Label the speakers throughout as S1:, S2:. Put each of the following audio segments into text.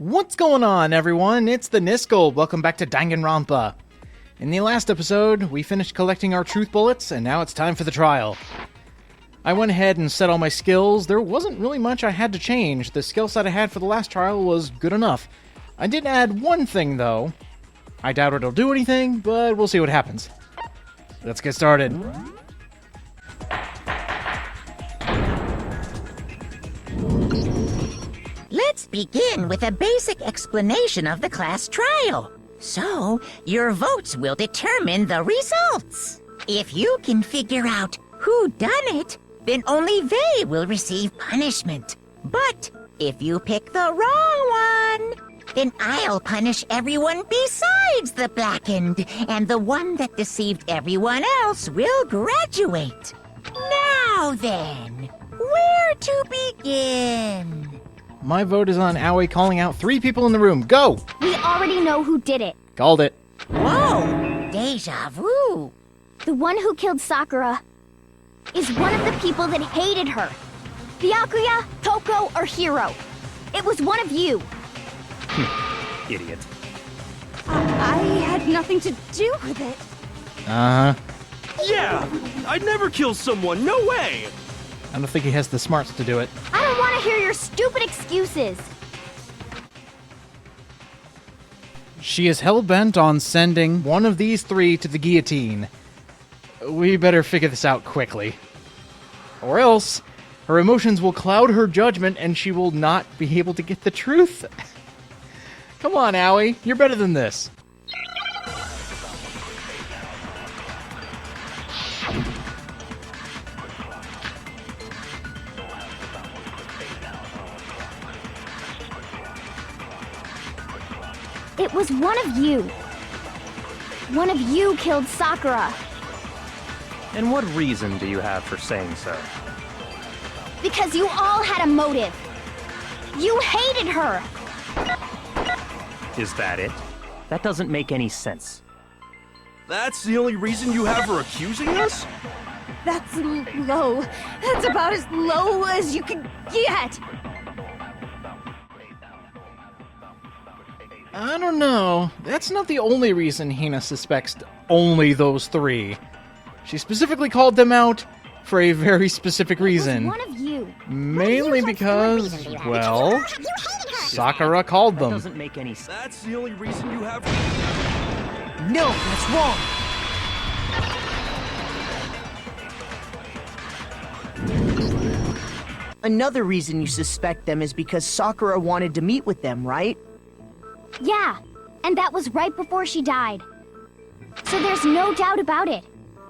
S1: What's going on, everyone? It's the Niskel. Welcome back to Danganronpa. In the last episode, we finished collecting our truth bullets, and now it's time for the trial. I went ahead and set all my skills. There wasn't really much I had to change. The skill set I had for the last trial was good enough. I did add one thing, though. I doubt it'll do anything, but we'll see what happens. Let's get started.
S2: Let's begin with a basic explanation of the class trial. So, your votes will determine the results. If you can figure out who done it, then only they will receive punishment. But if you pick the wrong one, then I'll punish everyone besides the blackened, and the one that deceived everyone else will graduate. Now then, where to begin?
S1: My vote is on Aoi calling out 3 people in the room. Go!
S3: We already know who did it.
S1: Called it.
S2: Whoa! Deja vu!
S3: The one who killed Sakura is one of the people that hated her. Byakuya, Toko, or Hiro. It was one of you.
S4: Idiot.
S3: I had nothing to do with it.
S1: Uh-huh.
S4: Yeah! I'd never kill someone, no way!
S1: I don't think he has the smarts to do it.
S3: I don't want to hear your stupid excuses.
S1: She is hell-bent on sending one of these 3 to the guillotine. We better figure this out quickly. Or else, her emotions will cloud her judgment and she will not be able to get the truth. Come on, Aoi. You're better than this.
S3: It was one of you. One of you killed Sakura.
S4: And what reason do you have for saying so?
S3: Because you all had a motive. You hated her.
S4: Is that it? That doesn't make any sense.
S5: That's the only reason you have for accusing us?
S3: That's low. That's about as low as you can get.
S1: I don't know. That's not the only reason Hina suspects only those 3. She specifically called them out for a very specific reason.
S3: It was one of you.
S1: Mainly because, well, Sakura called
S4: That
S1: them.
S4: doesn't make any sense.
S5: That's the only reason you have for...
S2: No, that's wrong.
S6: Another reason you suspect them is because Sakura wanted to meet with them, right?
S3: Yeah, and that was right before she died. So there's no doubt about it.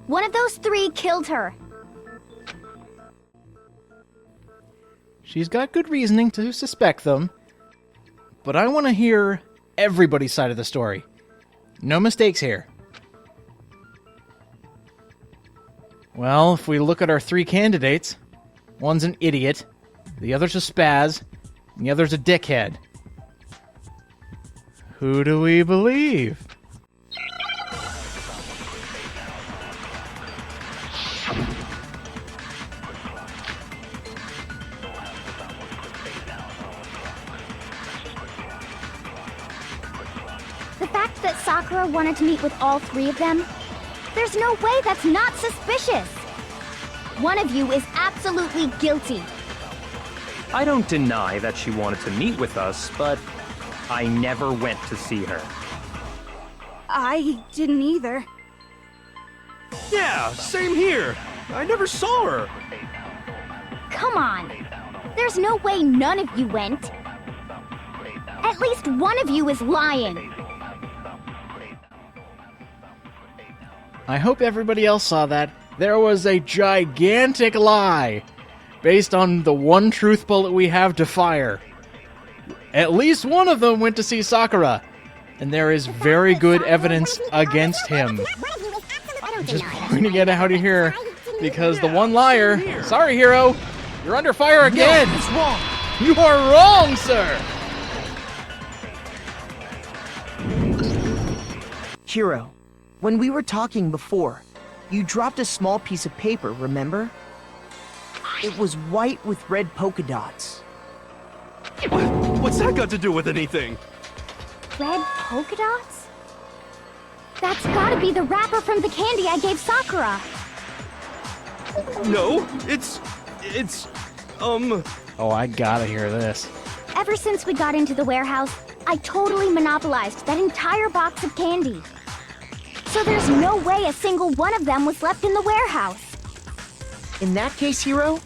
S3: One of those 3 killed her.
S1: She's got good reasoning to suspect them, but I want to hear everybody's side of the story. No mistakes here. Well, if we look at our 3 candidates, one's an idiot, the other's a spaz, and the other's a dickhead. Who do we believe?
S3: The fact that Sakura wanted to meet with all 3 of them, there's no way that's not suspicious. One of you is absolutely guilty.
S4: I don't deny that she wanted to meet with us, but I never went to see her.
S3: I didn't either.
S5: Yeah, same here. I never saw her.
S3: Come on. There's no way none of you went. At least one of you is lying.
S1: I hope everybody else saw that. There was a gigantic lie based on the one truth bullet we have to fire. At least one of them went to see Sakura, and there is very good evidence against him. Just pointing it out here, because the one liar... Sorry, Hiro! You're under fire again!
S6: No, it's wrong.
S1: You are wrong, sir!
S6: Hiro, when we were talking before, you dropped a small piece of paper, remember? It was white with red polka dots.
S5: What What's that got to do with anything?
S3: Red polka dots? That's gotta be the wrapper from the candy I gave Sakura.
S5: No,
S1: Oh, I gotta hear this.
S3: Ever since we got into the warehouse, I totally monopolized that entire box of candy. So there's no way a single one of them was left in the warehouse.
S6: In that case, Hiro,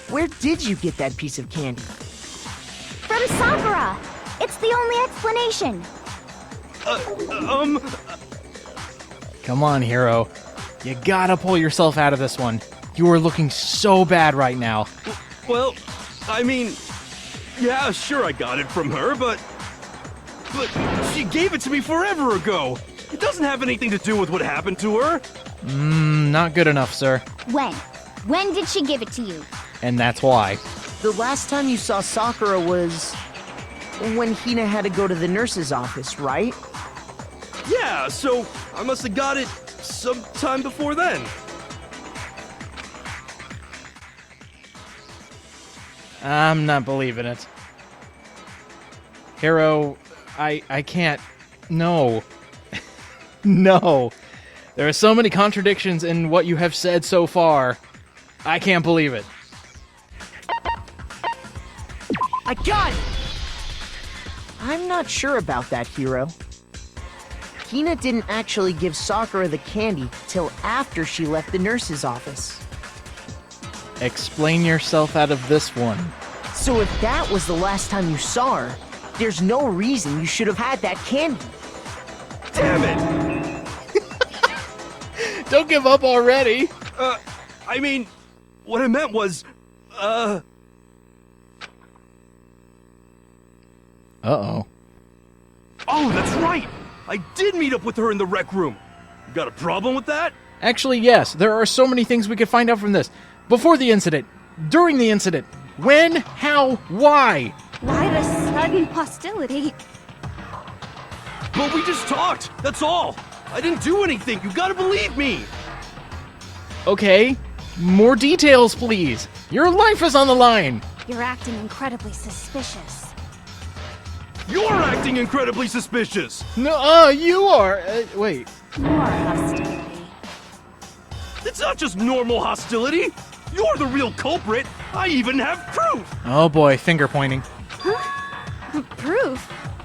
S6: where did you get that piece of candy?
S3: From Sakura! It's the only explanation.
S1: Come on, Hiro. You gotta pull yourself out of this one. You are looking so bad right now.
S5: well, I mean, yeah, sure I got it from her, but she gave it to me forever ago. It doesn't have anything to do with what happened to her.
S1: Not good enough, sir.
S3: When? When did she give it to you?
S1: And that's why.
S6: The last time you saw Sakura was when Hina had to go to the nurse's office, right?
S5: Yeah, so I must have got it sometime before then.
S1: I'm not believing it. Hiro, I can't. No. No. There are so many contradictions in what you have said so far. I can't believe it.
S6: I got it! I'm not sure about that, Hiro. Hina didn't actually give Sakura the candy till after she left the nurse's office.
S1: Explain yourself out of this one.
S6: So if that was the last time you saw her, there's no reason you should have had that candy.
S5: Damn it!
S1: Don't give up already!
S5: I mean, what I meant was,
S1: Uh-oh.
S5: Oh, that's right! I did meet up with her in the rec room. You got a problem with that?
S1: Actually, yes. There are so many things we could find out from this. Before the incident, during the incident, when, how, why?
S3: Why the sudden hostility?
S5: But we just talked, that's all. I didn't do anything, you gotta believe me.
S1: Okay, more details, please. Your life is on the line.
S3: You're acting incredibly suspicious.
S5: You're acting incredibly suspicious.
S1: No, you are. Wait.
S3: More hostility.
S5: It's not just normal hostility. You're the real culprit. I even have proof.
S1: Oh boy, finger pointing.
S3: Proof?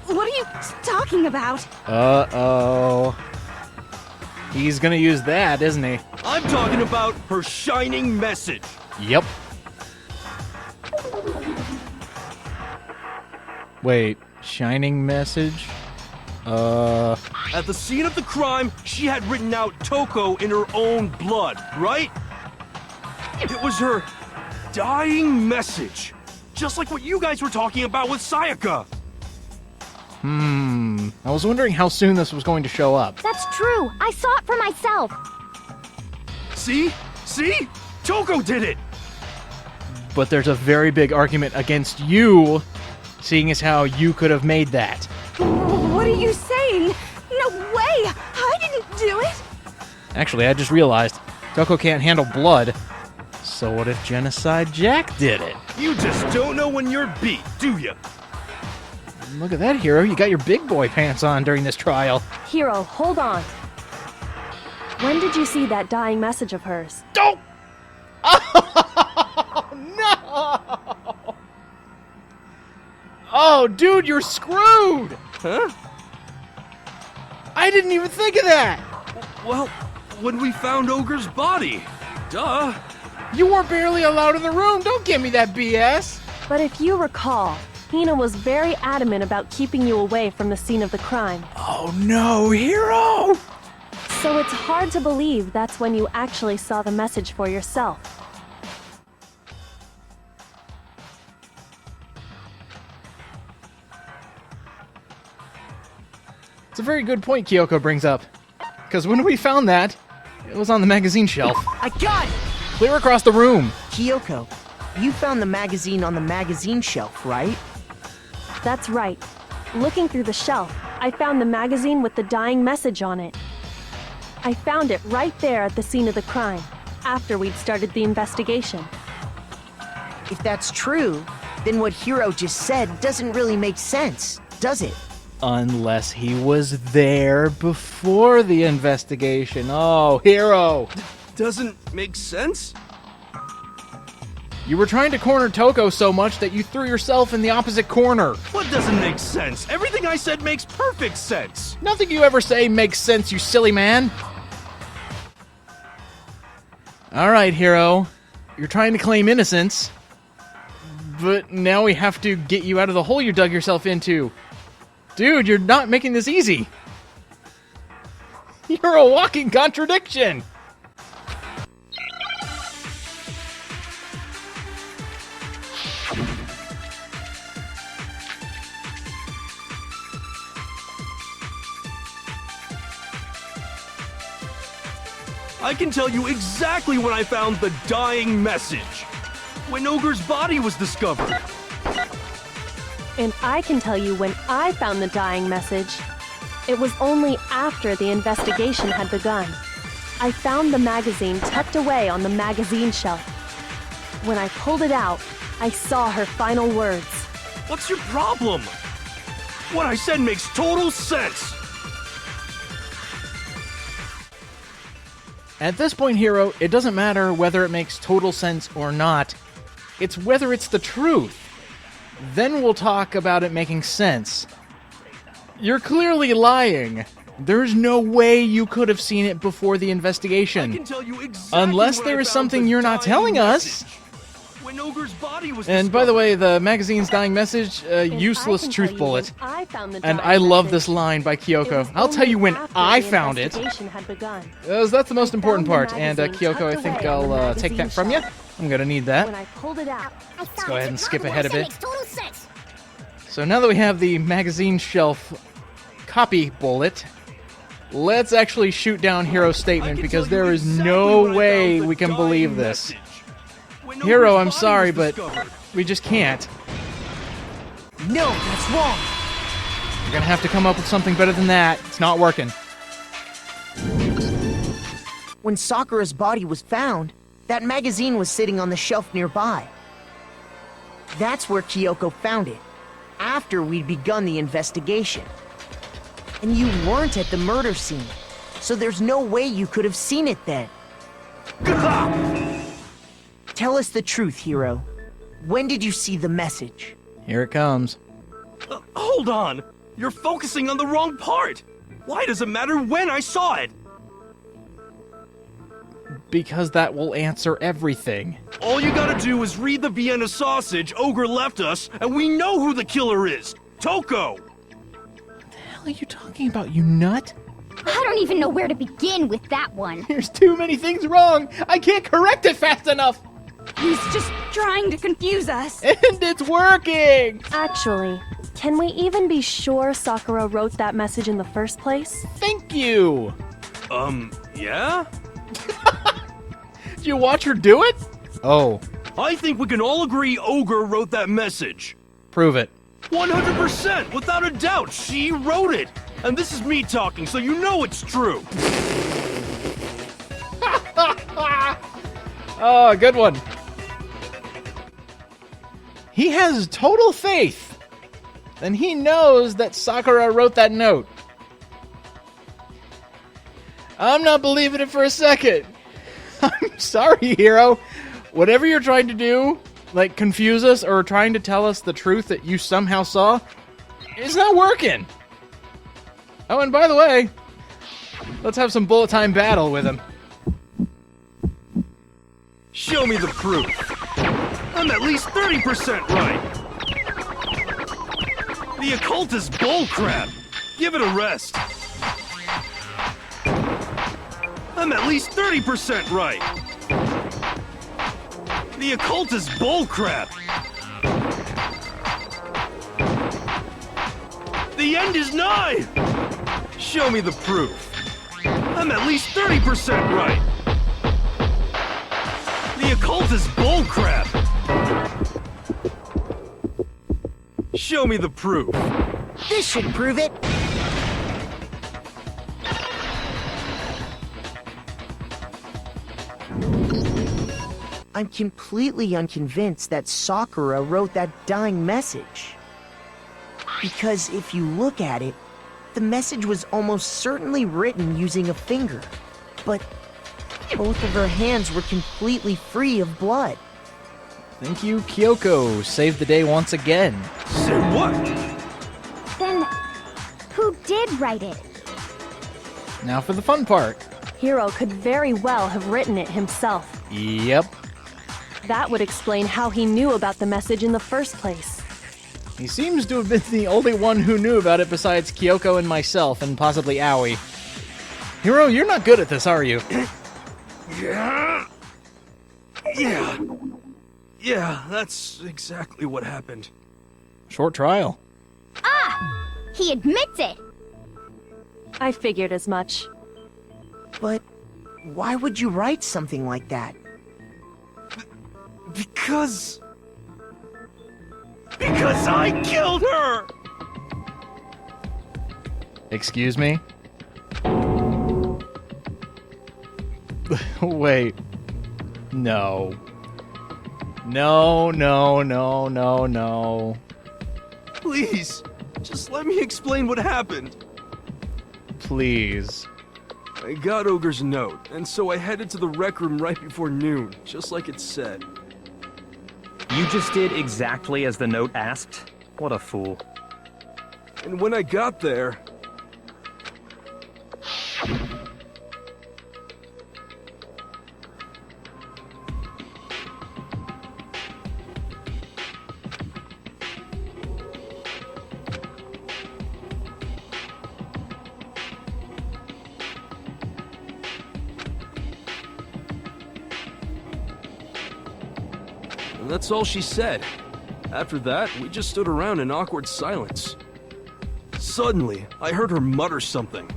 S3: What are you talking about?
S1: Uh-oh. He's gonna use that, isn't he?
S5: I'm talking about her shining message.
S1: Yep. Wait, shining message?
S5: At the scene of the crime, she had written out Toko in her own blood, right? It was her dying message. Just like what you guys were talking about with Sayaka.
S1: I was wondering how soon this was going to show up.
S3: That's true. I saw it for myself.
S5: See? See? Toko did it!
S1: But there's a very big argument against you, seeing as how you could have made that.
S3: What are you saying? No way! I didn't do it!
S1: Actually, I just realized Toko can't handle blood. So what if Genocide Jack did it?
S5: You just don't know when you're beat, do you?
S1: Look at that, Hiro. You got your big boy pants on during this trial.
S7: Hiro, hold on. When did you see that dying message of hers?
S1: Don't! Oh, no! Oh, dude, you're screwed!
S5: Huh?
S1: I didn't even think of that!
S5: Well, when we found Ogre's body. Duh.
S1: You were barely allowed in the room. Don't give me that BS.
S7: But if you recall, Hina was very adamant about keeping you away from the scene of the crime.
S1: Oh, no, Hiro!
S7: So it's hard to believe that's when you actually saw the message for yourself.
S1: It's a very good point Kyoko brings up. Because when we found that, it was on the magazine shelf.
S6: I got it!
S1: Clear across the room.
S6: Kyoko, you found the magazine on the magazine shelf, right?
S7: That's right. Looking through the shelf, I found the magazine with the dying message on it. I found it right there at the scene of the crime, after we'd started the investigation.
S6: If that's true, Then what Hiro just said doesn't really make sense, does it?
S1: Unless he was there before the investigation. Oh, Hiro!
S5: Doesn't make sense?
S1: You were trying to corner Toko so much that you threw yourself in the opposite corner.
S5: What doesn't make sense? Everything I said makes perfect sense.
S1: Nothing you ever say makes sense, you silly man. Alright, Hiro. You're trying to claim innocence. But now we have to get you out of the hole you dug yourself into. Dude, you're not making this easy. You're a walking contradiction.
S5: I can tell you exactly when I found the dying message. When Ogre's body was discovered.
S7: And I can tell you when I found the dying message. It was only after the investigation had begun. I found the magazine tucked away on the magazine shelf. When I pulled it out, I saw her final words.
S5: What's your problem? What I said makes total sense.
S1: At this point, Hiro, it doesn't matter whether it makes total sense or not. It's whether it's the truth. Then we'll talk about it making sense. You're clearly lying. There's no way you could have seen it before the
S5: I
S1: investigation.
S5: can tell you exactly
S1: Unless
S5: when
S1: there
S5: I
S1: is
S5: found
S1: something
S5: the
S1: you're not
S5: dying
S1: telling us.
S5: message. When Ogre's body was
S1: And by the
S5: discovered.
S1: way, the magazine's dying message,
S7: And
S1: useless
S7: I can
S1: truth
S7: tell you
S1: bullet.
S7: when I found the
S1: And
S7: dying
S1: I love
S7: message.
S1: this line by
S7: It
S1: Kyoko.
S7: was
S1: I'll tell you when
S7: only after
S1: I
S7: the
S1: found it.
S7: investigation had begun.
S1: That's the most
S7: I
S1: important
S7: found the
S1: part. And
S7: magazine
S1: Kyoko, I
S7: tucked
S1: think
S7: away on the
S1: I'll take that
S7: magazine
S1: from you.
S7: shelf.
S1: I'm gonna need
S7: When
S1: that.
S7: I pulled it out,
S1: Let's go ahead and skip ahead a bit. So now that we have the magazine shelf copy bullet, let's actually shoot down Hiro's
S5: I
S1: statement
S5: can
S1: because
S5: tell you
S1: there is
S5: exactly
S1: no
S5: when I
S1: way
S5: found the
S1: we can
S5: dying
S1: believe this.
S5: message. When
S1: Hiro,
S5: Ogre's
S1: I'm
S5: body
S1: sorry,
S5: was
S1: but
S5: discovered.
S1: we just can't.
S6: No, that's wrong.
S1: You're gonna have to come up with something better than that. It's not working.
S6: When Sakura's body was found, that magazine was sitting on the shelf nearby. That's where Kyoko found it, after we'd begun the investigation. And you weren't at the murder scene, so there's no way you could have seen it then. Tell us the truth, Hiro. When did you see the message?
S1: Here it comes.
S5: Hold on! You're focusing on the wrong part! Why does it matter when I saw it?
S1: Because that will answer everything.
S5: All you gotta do is read the Vienna sausage Ogre left us, and we know who the killer is! Toko!
S1: What the hell are you talking about, you nut?
S3: I don't even know where to begin with that one.
S1: There's too many things wrong. I can't correct it fast enough.
S3: He's just trying to confuse us.
S1: And it's working.
S7: actually, can we even be sure Sakura wrote that message in the first place?
S1: Thank you.
S5: Yeah?
S1: Did you watch her do it? Oh,
S5: I think we can all agree Ogre wrote that message.
S1: prove it.
S5: 100%, without a doubt, she wrote it. And this is me talking, so you know it's true.
S1: Oh, good one. He has total faith. And he knows that Sakura wrote that note. I'm not believing it for a second. I'm sorry, Hiro. Whatever you're trying to do, like confuse us or trying to tell us the truth that you somehow saw, it's not working. Oh, and by the way, let's have some bullet time battle with him.
S5: Show me the proof. I'm at least 30% right. The occult is bullcrap. Give it a rest. I'm at least 30% right. The occult is bullcrap. The end is nigh. Show me the proof. I'm at least 30% right. The occult is bullcrap. Show me the proof.
S6: This should prove it. I I'm completely unconvinced that Sakura wrote that dying message. Because if you look at it, the message was almost certainly written using a finger, but both of her hands were completely free of blood.
S1: Thank you, Kyoko. Saved the day once again.
S5: Say what?
S3: Then, who did write it?
S1: Now for the fun part.
S7: Hiro could very well have written it himself.
S1: Yep.
S7: That would explain how he knew about the message in the first place.
S1: He seems to have been the only one who knew about it besides Kyoko and myself, and possibly Aoi. Hiro, you're not good at this, are you?
S5: Yeah, that's exactly what happened.
S1: Short trial.
S3: He admits it!
S7: I figured as much.
S6: But why would you write something like that?
S5: Because I killed her!
S1: Excuse me? Wait. No. No.
S5: Please, just let me explain what happened.
S1: Please.
S5: I got Ogre's note, and so I headed to the rec room right before noon, just like it said.
S4: You just did exactly as the note asked? What a fool.
S5: And when I got there... And that's all she said. After that, we just stood around in awkward silence. Suddenly, I heard her mutter something.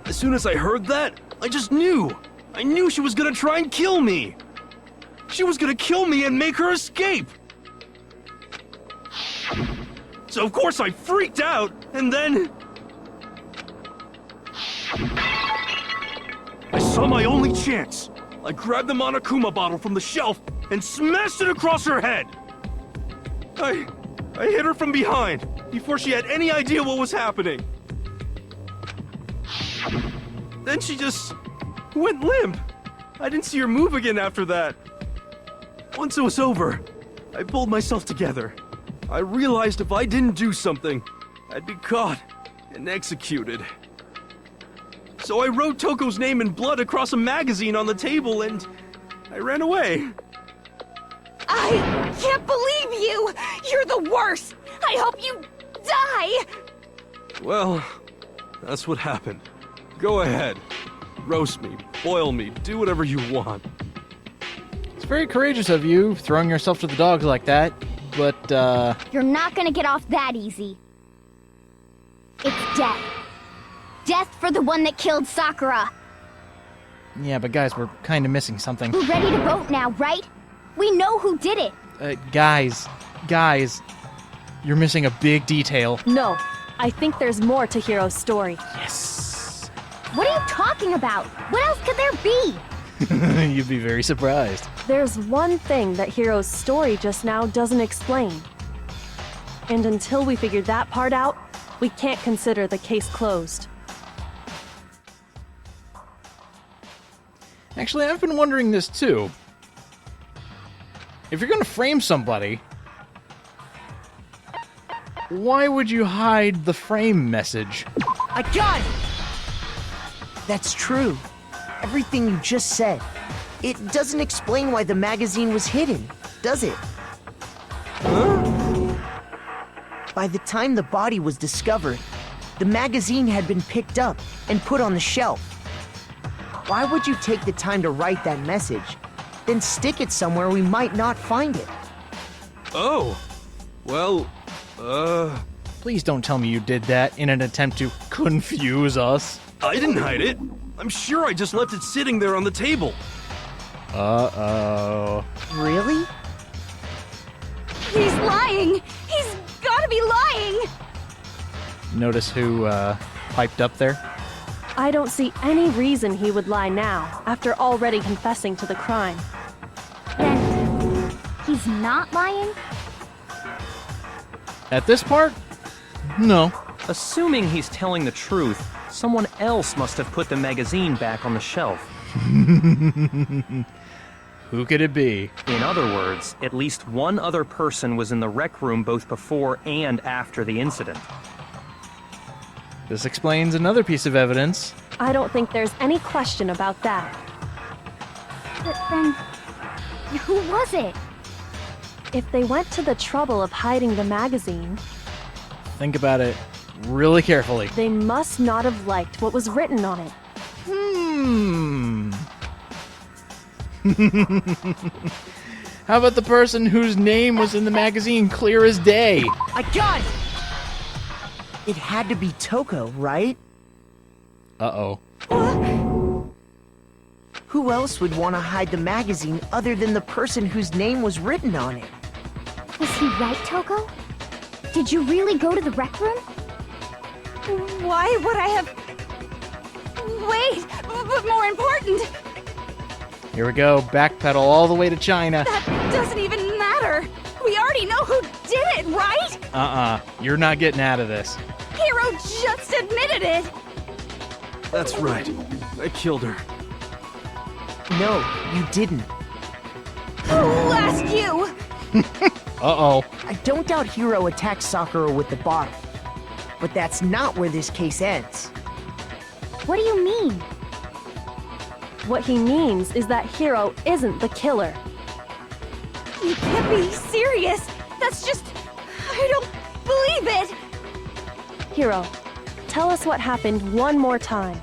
S5: As soon as I heard that, I just knew! I knew she was gonna try and kill me! She was gonna kill me and make her escape! So of course I freaked out, and then... I saw my only chance. I grabbed the Monokuma bottle from the shelf and smashed it across her head. I hit her from behind, before she had any idea what was happening. Then she just went limp. I didn't see her move again after that. Once it was over, I pulled myself together. I realized if I didn't do something, I'd be caught and executed. So I wrote Toko's name in blood across a magazine on the table and I ran away.
S3: I can't believe you! You're the worst! I hope you die!
S5: Well, that's what happened. Go ahead. Roast me, boil me, do whatever you want.
S1: It's very courageous of you, throwing yourself to the dogs like that, but,
S3: You're not gonna get off that easy. It's death. Death for the one that killed Sakura.
S1: yeah, but guys, we're kinda missing something.
S3: We're ready to vote now, right? We know who did it.
S1: Guys, you're missing a big detail.
S7: No, I think there's more to Hiro's story.
S1: Yes!
S3: What are you talking about? What else could there be?
S1: You'd be very surprised.
S7: There's one thing that Hiro's story just now doesn't explain. And until we figure that part out, we can't consider the case closed.
S1: Actually, I've been wondering this too. If you're gonna frame somebody, why would you hide the frame message?
S6: I got it! That's true. Everything you just said. It doesn't explain why the magazine was hidden, does it?
S5: Huh?
S6: By the time the body was discovered, the magazine had been picked up and put on the shelf. Why would you take the time to write that message, then stick it somewhere we might not find it?
S5: Oh. Well,
S1: Please don't tell me you did that in an attempt to confuse us.
S5: I didn't hide it. I'm sure I just left it sitting there on the table.
S1: Uh-oh.
S6: Really?
S3: He's lying! He's gotta be lying!
S1: Notice who piped up there?
S7: I don't see any reason he would lie now, after already confessing to the crime.
S3: Then he's not lying?
S1: At this part? No.
S4: Assuming he's telling the truth, someone else must have put the magazine back on the shelf.
S1: Who could it be?
S4: In other words, at least one other person was in the rec room both before and after the incident.
S1: This explains another piece of evidence.
S7: I don't think there's any question about that.
S3: But then, who was it?
S7: If they went to the trouble of hiding the magazine,
S1: Think about it really carefully.
S7: they must not have liked what was written on it.
S1: How about the person whose name was in the magazine clear as day?
S6: I got it! It had to be Toko, right?
S1: Uh-oh.
S6: Who else would want to hide the magazine other than the person whose name was written on it?
S3: Was he right, Toko? Did you really go to the rec room? Why would I have... Wait, but more important,
S1: Here we go. Backpedal all the way to China.
S3: that doesn't even matter. We already know who did it, right?
S1: You're not getting out of this.
S3: Hero just admitted it.
S5: That's right. I killed her.
S6: No, you didn't.
S3: Who asked you?
S1: Uh-oh.
S6: I don't doubt Hiro attacked Sakura with the bottle. But that's not where this case ends.
S3: What do you mean?
S7: What he means is that Hiro isn't the killer.
S3: You can't be serious. That's just... I don't believe it.
S7: Hiro, tell us what happened one more time.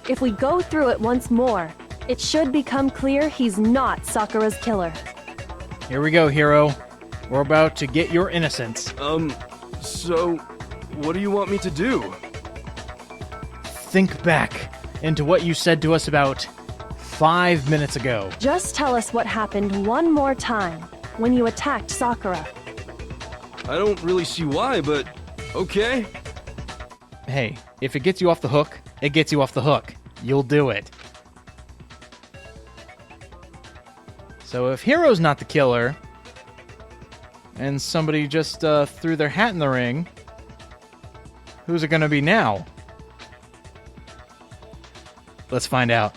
S7: If we go through it once more, it should become clear he's not Sakura's killer.
S1: Here we go, Hero. We're about to get your innocence.
S5: So, what do you want me to do?
S1: Think back into what you said to us about 5 minutes ago.
S7: Just tell us what happened one more time when you attacked Sakura.
S5: I don't really see why, but okay.
S1: Hey, if it gets you off the hook, it gets you off the hook. You'll do it. So if Hero's not the killer, and somebody just threw their hat in the ring, who's it gonna be now? Let's find out.